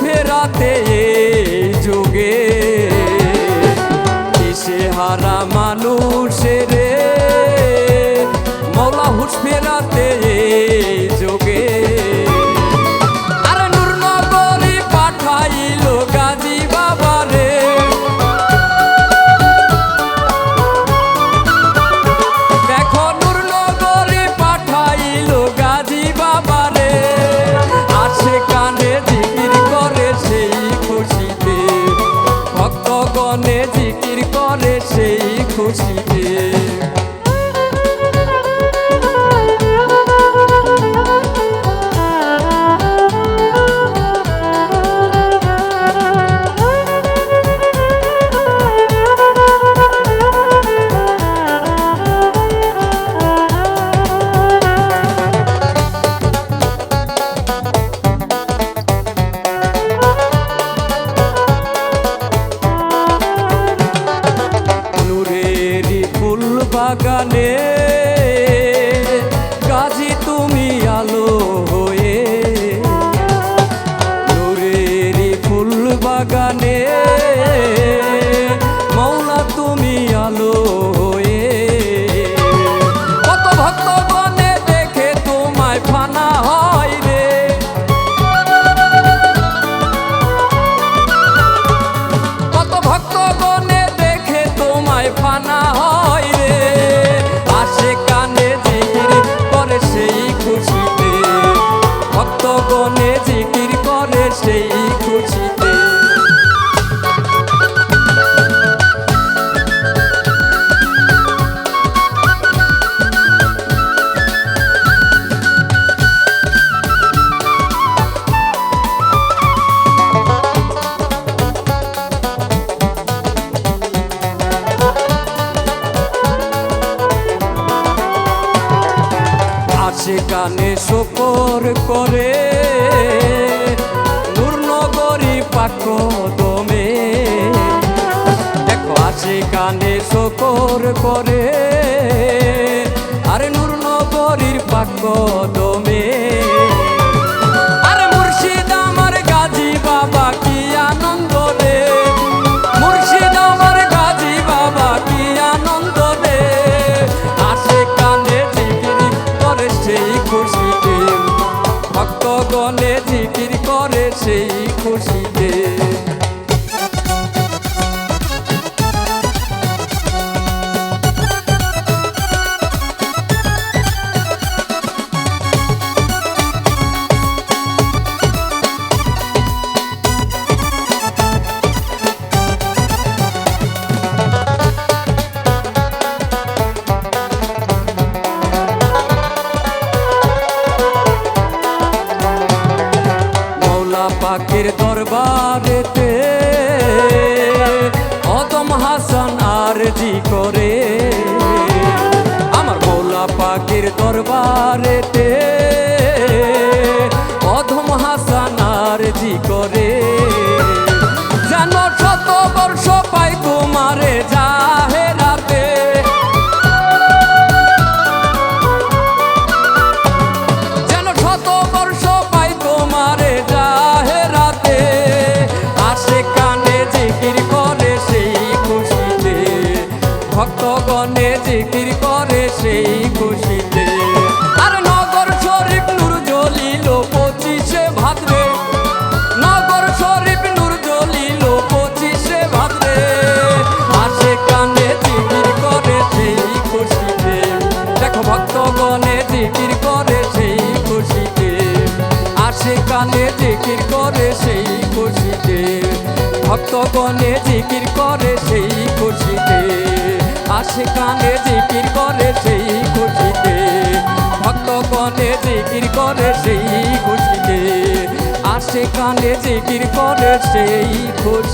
ফেরাতে যুগে দিশে হারা মানুষের মৌলা হুশ ফেরাতে যুগে আরে নূর নগরী পাঠাইল গাজী বাবারে দেখো নূর নগরী পাঠাইল গাজী বাবারে আসে কানে জিকির করে সেই খুশিতে ভক্তগণে জিকির করে সেই খুশিতে বাগানে গাজী তুমি আলো হয়ে নূরেরই ফুল বাগানে মৌলা তুমি আলো হয়ে কত ভক্তগণে দেখে তোমায় ফানা হয় রে কত ভক্তগণে দেখে তোমায় ফানা হয় ভক্তগণে জিকির করে সেই খুশিতে সেখানে শকর করে নূর নগরী পাকদমে দেখো সেখানে শকর করে আরে নূর নগরীর পাকদমে আরে মুর্শিদ আমার গাজী বাবা কি আনন্দ রে মুর্শিদ আমার গাজী বাবা কি আনন্দ রে আসে কানে সেই খুশিতে ভক্তগণে জিকির করে সেই খুশিতে পাকের দরবারেতে অদম হাসান আরজি করে আমার মৌলা পাকের দরবারেতে অদম হাসান আরজি করে যেন শত বর্ষ পাই তোমারে জাহেরাতে যেন শত বর্ষ পাই তোমারে ভক্তগণে জিকির করে সেই খুশিতে আর নগর শরীফ নূর জ্বলিল 25শে ভাদ্রে নগর শরীফ নূর জ্বলিল 25শে ভাদ্রে আসে কানে জিকির করে সেই খুশিতে দেখো ভক্তগণে জিকির করে সেই খুশিতে আসে কানে জিকির করে সেই খুশিতে ভক্তগণে জিকির করে সেই খুশিতে আসে কানে জিকির করে সেই খুশিতে ভক্তগণে জিকির করে সেই খুশিতে আসে কানে জিকির করে সেই খুশি।